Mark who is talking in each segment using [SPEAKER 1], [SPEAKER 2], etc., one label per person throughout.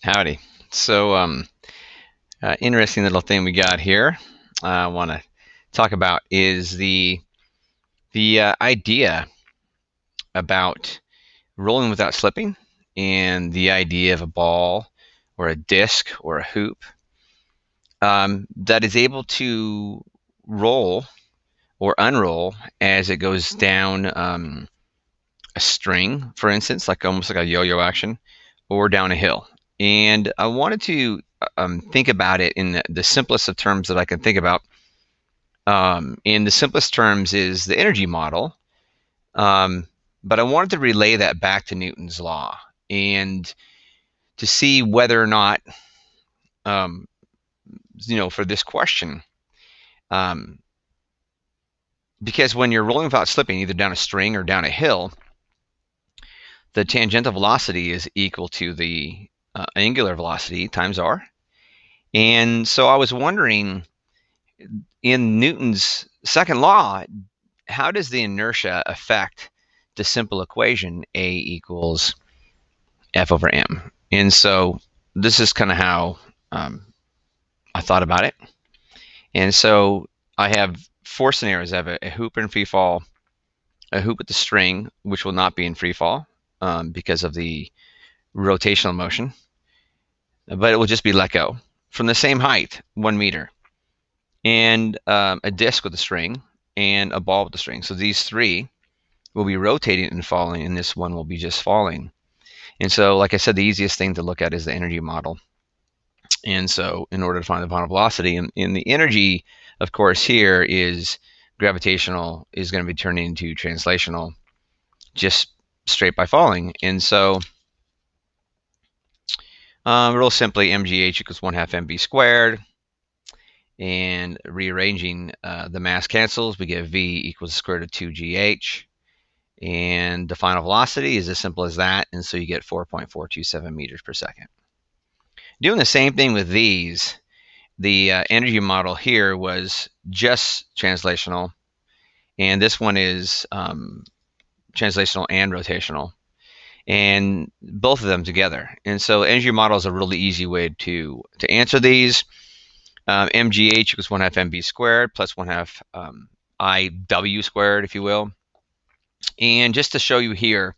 [SPEAKER 1] Howdy. So, interesting little thing we got here. I want to talk about is the idea about rolling without slipping, and the idea of a ball or a disc or a hoop that is able to roll or unroll as it goes down a string, for instance, like almost like a yo-yo action, or down a hill. And I wanted to think about it in the simplest of terms that I can think about. In the simplest terms is the energy model, um, but I wanted to relay that back to Newton's law and to see whether or not, um, for this question, um, because when you're rolling without slipping, either down a string or down a hill, the tangential velocity is equal to the angular velocity times r. And so I was wondering, in Newton's second law, how does the inertia affect the simple equation A equals F over m? And so this is kind of how I thought about it. And so I have four scenarios. I have a hoop in free fall, a hoop with the string, which will not be in free fall because of the rotational motion, but it will just be let go from the same height, 1 meter, and a disc with a string and a ball with a string. So these three will be rotating and falling, and this one will be just falling. And so, like I said, the easiest thing to look at is the energy model. And so, in order to find the final velocity, and the energy, of course, here is gravitational, is going to be turning into translational just straight by falling. And so, real simply, mgh equals 1/2 mv squared. And rearranging the mass cancels, we get v equals the square root of 2gh. And the final velocity is as simple as that, and so you get 4.427 meters per second. Doing the same thing with these, the energy model here was just translational, and this one is translational and rotational, and both of them together. And so energy model is a really easy way to answer these. mgh equals 1/2 mv squared plus 1/2 iw squared, if you will. And just to show you here,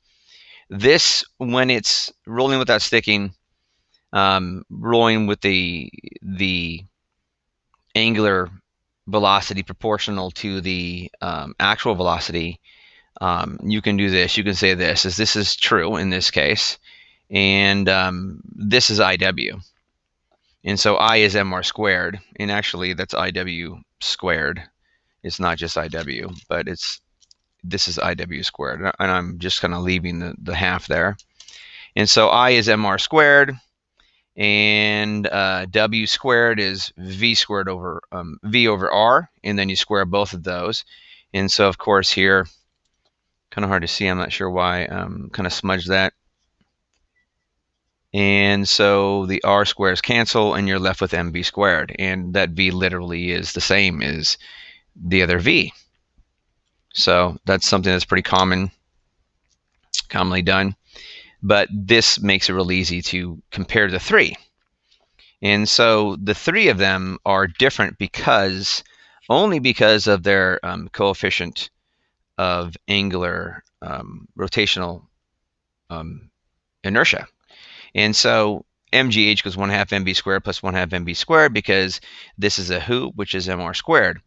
[SPEAKER 1] this, when it's rolling without sticking, rolling with the angular velocity proportional to the actual velocity, you can do this. You can say this is true in this case, and this is IW. And so I is mr squared, and actually that's IW squared. It's not just IW, but this is IW squared, and I'm just kind of leaving the half there. And so I is mr squared, and w squared is v squared over v over r, and then you square both of those. And so, of course, here, kind of hard to see. I'm not sure why. Kind of smudged that. And so the r squares cancel, and you're left with mv squared. And that v literally is the same as the other v. So that's something that's pretty commonly done. But this makes it real easy to compare the three. And so the three of them are different only because of their coefficient of angular rotational inertia. And so mgh equals 1/2 mv squared plus 1/2 mv squared, because this is a hoop, which is mr squared.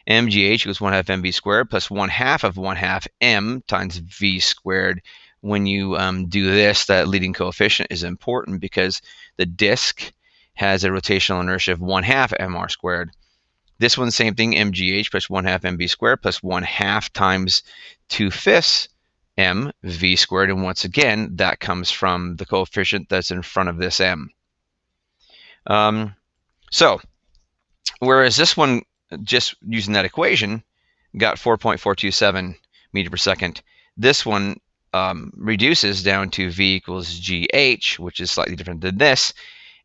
[SPEAKER 1] mgh equals 1/2 mv squared plus 1/2 of 1/2 m times v squared. When you do this, that leading coefficient is important because the disk has a rotational inertia of 1/2 mr squared. This one, same thing, mgh plus 1/2 mv squared plus 1/2 times 2/5 m v squared. And once again, that comes from the coefficient that's in front of this m. So, whereas this one, just using that equation, got 4.427 meter per second, this one reduces down to v equals gh, which is slightly different than this,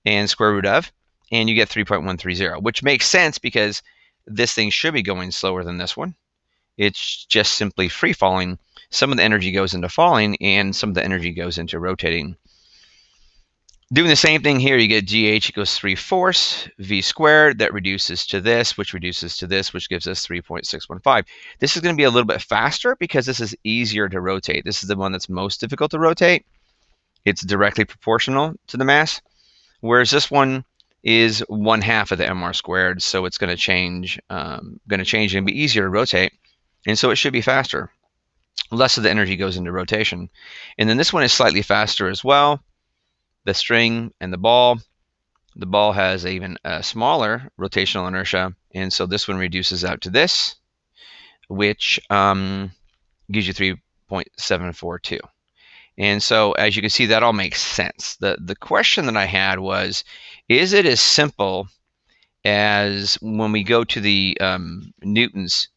[SPEAKER 1] and square root of, and you get 3.130, which makes sense because this thing should be going slower than this one. It's just simply free falling. Some of the energy goes into falling, and some of the energy goes into rotating. Doing the same thing here, you get GH equals 3/4 V squared. That reduces to this, which reduces to this, which gives us 3.615. This is going to be a little bit faster because this is easier to rotate. This is the one that's most difficult to rotate. It's directly proportional to the mass, whereas this one is 1/2 of the mr squared, so it's going to change and be easier to rotate, and so it should be faster. Less of the energy goes into rotation. And then this one is slightly faster as well. The string and the ball has even a smaller rotational inertia, and so this one reduces out to this, which gives you 3.742. And so as you can see, that all makes sense. The question that I had was, is it as simple as when we go to the Newton's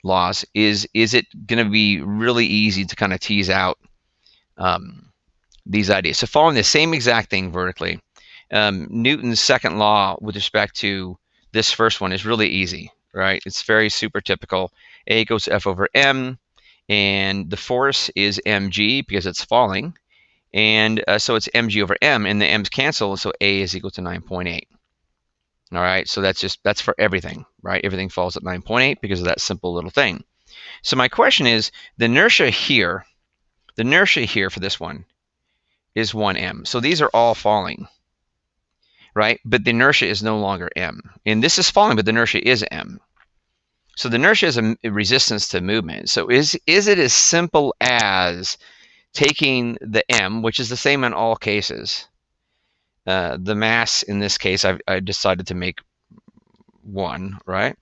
[SPEAKER 1] laws? Is it going to be really easy to kind of tease out these ideas? So following the same exact thing vertically, Newton's second law with respect to this first one is really easy, right? It's very super typical. A equals F over m, and the force is mg because it's falling, and so it's mg over m, and the m's cancel, so A is equal to 9.8. All right, so that's for everything, right? Everything falls at 9.8 because of that simple little thing. So my question is, the inertia here for this one is 1m. So these are all falling, right? But the inertia is no longer m. And this is falling, but the inertia is m. So the inertia is a resistance to movement. So is it as simple as taking the m, which is the same in all cases? The mass in this case, I decided to make 1, right?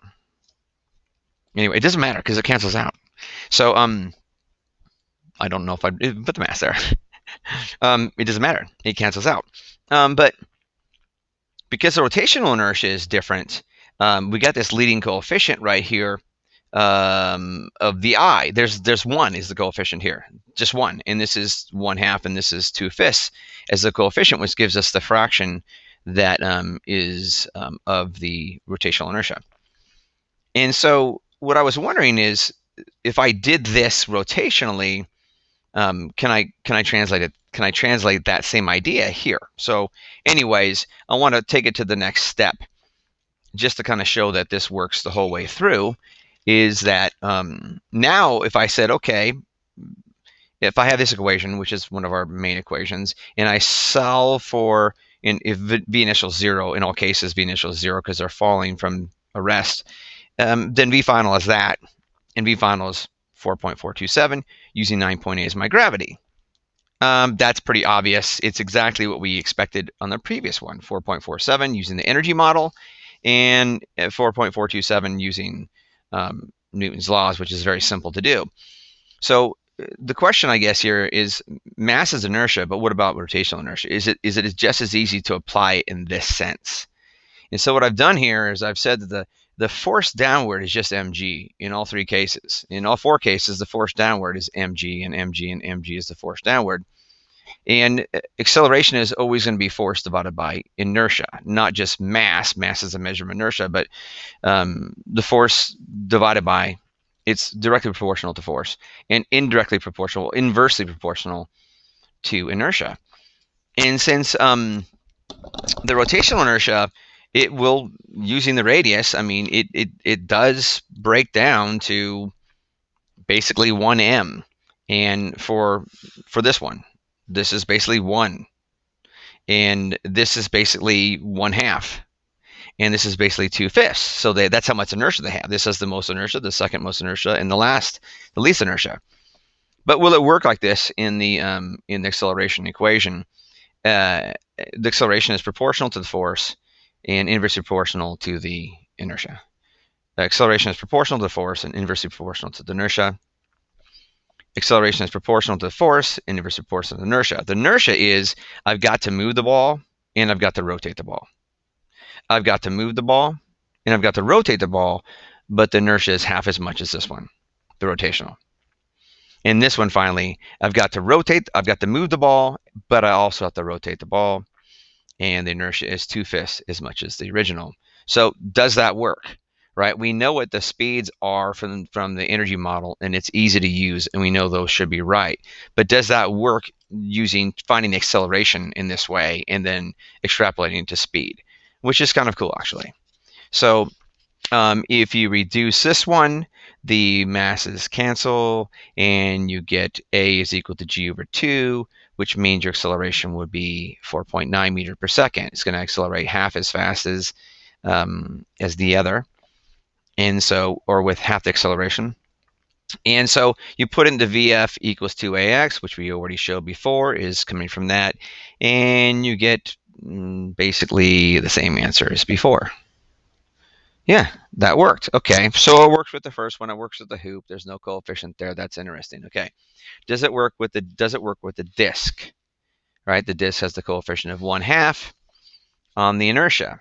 [SPEAKER 1] Anyway, it doesn't matter because it cancels out. So I don't know if I put the mass there. It doesn't matter. It cancels out. But because the rotational inertia is different, we got this leading coefficient right here of the I. There's 1 is the coefficient here, just 1, and this is 1/2, and this is 2/5 as the coefficient, which gives us the fraction that is of the rotational inertia. And so what I was wondering is, if I did this rotationally, can I translate it? Can I translate that same idea here? So anyways, I want to take it to the next step just to kind of show that this works the whole way through. Is that now if I said, okay, if I have this equation, which is one of our main equations, and I solve for, if V initial is 0, in all cases V initial is 0 because they're falling from a rest, then V final is that, and V final is 4.427 using 9.8 as my gravity. That's pretty obvious. It's exactly what we expected on the previous one, 4.47 using the energy model, and 4.427 using Newton's laws, which is very simple to do. So the question, I guess, here is mass is inertia, but what about rotational inertia? Is it just as easy to apply in this sense? And so what I've done here is I've said that the force downward is just mg in all 3 cases. In all 4 cases, the force downward is mg, and mg is the force downward. And acceleration is always going to be force divided by inertia, not just mass. Mass is a measure of inertia, but the force divided by, it's directly proportional to force, and inversely proportional to inertia. And since the rotational inertia, it will, using the radius, I mean, it does break down to basically 1m. And for this one, this is basically 1. And this is basically 1/2. And this is basically 2/5. So that's how much inertia they have. This has the most inertia, the second most inertia, and the least inertia. But will it work like this in the acceleration equation? The acceleration is proportional to the force and inversely proportional to the inertia. The acceleration is proportional to the force and inversely proportional to the inertia. Acceleration is proportional to the force and inversely proportional to the inertia. The inertia is I've got to move the ball and I've got to rotate the ball. I've got to move the ball and I've got to rotate the ball, but the inertia is half as much as this one, the rotational. In this one, finally, I've got to move the ball, but I also have to rotate the ball, and the inertia is 2/5 as much as the original. So does that work? right? We know what the speeds are from the energy model, and it's easy to use, and we know those should be right. But does that work using finding acceleration in this way and then extrapolating to speed, which is kind of cool, actually. So if you reduce this one, the masses cancel, and you get a is equal to g over 2, which means your acceleration would be 4.9 meters per second. It's going to accelerate half as fast as the other, and so, or with half the acceleration. And so you put in the VF equals 2AX, which we already showed before is coming from that, and you get basically the same answer as before. Yeah, that worked. Okay, so it works with the first one. It works with the hoop. There's no coefficient there. That's interesting. Okay, does it work with the disk? Right, the disk has the coefficient of 1/2 on the inertia.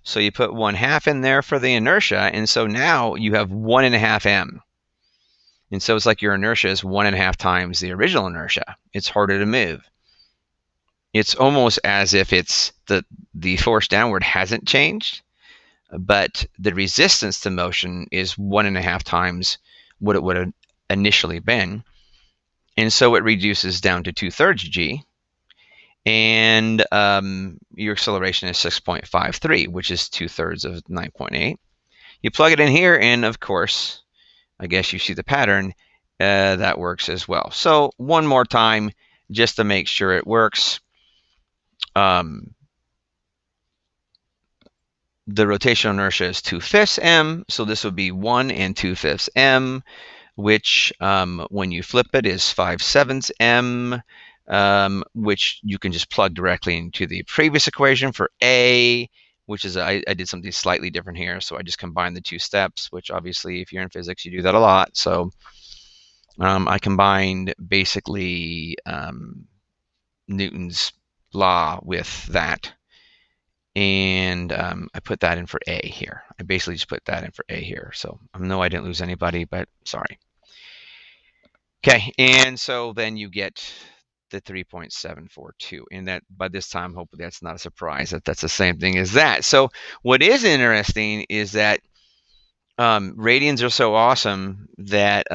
[SPEAKER 1] So you put 1/2 in there for the inertia, and so now you have 1.5 m. And so it's like your inertia is 1.5 times the original inertia. It's harder to move. It's almost as if it's the force downward hasn't changed, but the resistance to motion is 1.5 times what it would have initially been. And so it reduces down to 2/3 g, and your acceleration is 6.53, which is 2/3 of 9.8. You plug it in here, and of course, I guess you see the pattern. That works as well. So one more time, just to make sure it works. The rotational inertia is 2/5 m, so this would be 1 and 2/5 m, which when you flip it is 5/7 m, which you can just plug directly into the previous equation for A, which is, I did something slightly different here, so I just combined the two steps, which obviously if you're in physics, you do that a lot. So I combined basically Newton's law with that, and I put that in for A here. I basically just put that in for A here. So I know I didn't lose anybody, but sorry. Okay, and so then you get the 3.742, and that by this time, hopefully that's not a surprise that that's the same thing as that. So what is interesting is that radians are so awesome that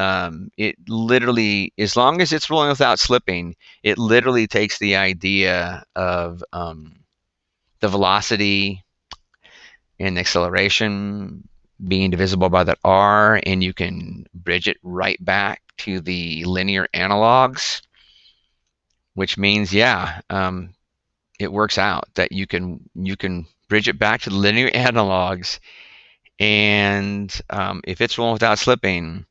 [SPEAKER 1] it literally, as long as it's rolling without slipping, it literally takes the idea of the velocity and acceleration being divisible by that r, and you can bridge it right back to the linear analogs, which means, yeah, it works out that you can bridge it back to the linear analogs, and if it's rolling without slipping,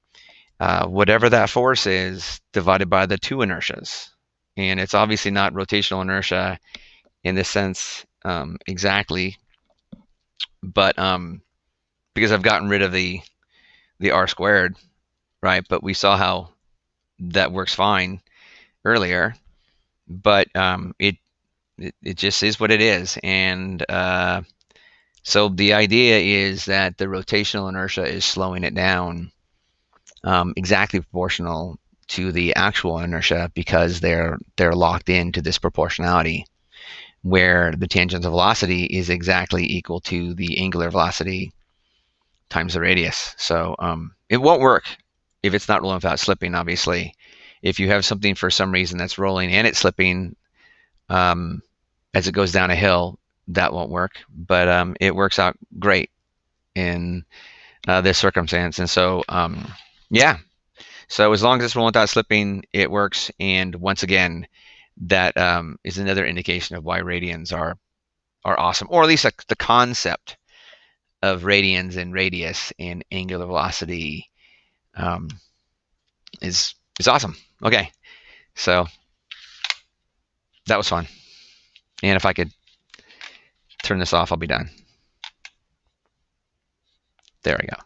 [SPEAKER 1] whatever that force is divided by the two inertias, and it's obviously not rotational inertia in this sense exactly, but because I've gotten rid of the r squared, right? But we saw how that works fine earlier, but it just is what it is, and so the idea is that the rotational inertia is slowing it down exactly proportional to the actual inertia, because they're locked into this proportionality where the tangential velocity is exactly equal to the angular velocity times the radius. So it won't work if it's not rolling without slipping, obviously. If you have something for some reason that's rolling and it's slipping as it goes down a hill, that won't work. But it works out great in this circumstance. And so, yeah. So as long as it's rolling without slipping, it works. And once again, that is another indication of why radians are awesome, or at least the concept of radians and radius and angular velocity is awesome. Okay, so that was fun. And if I could turn this off, I'll be done. There we go.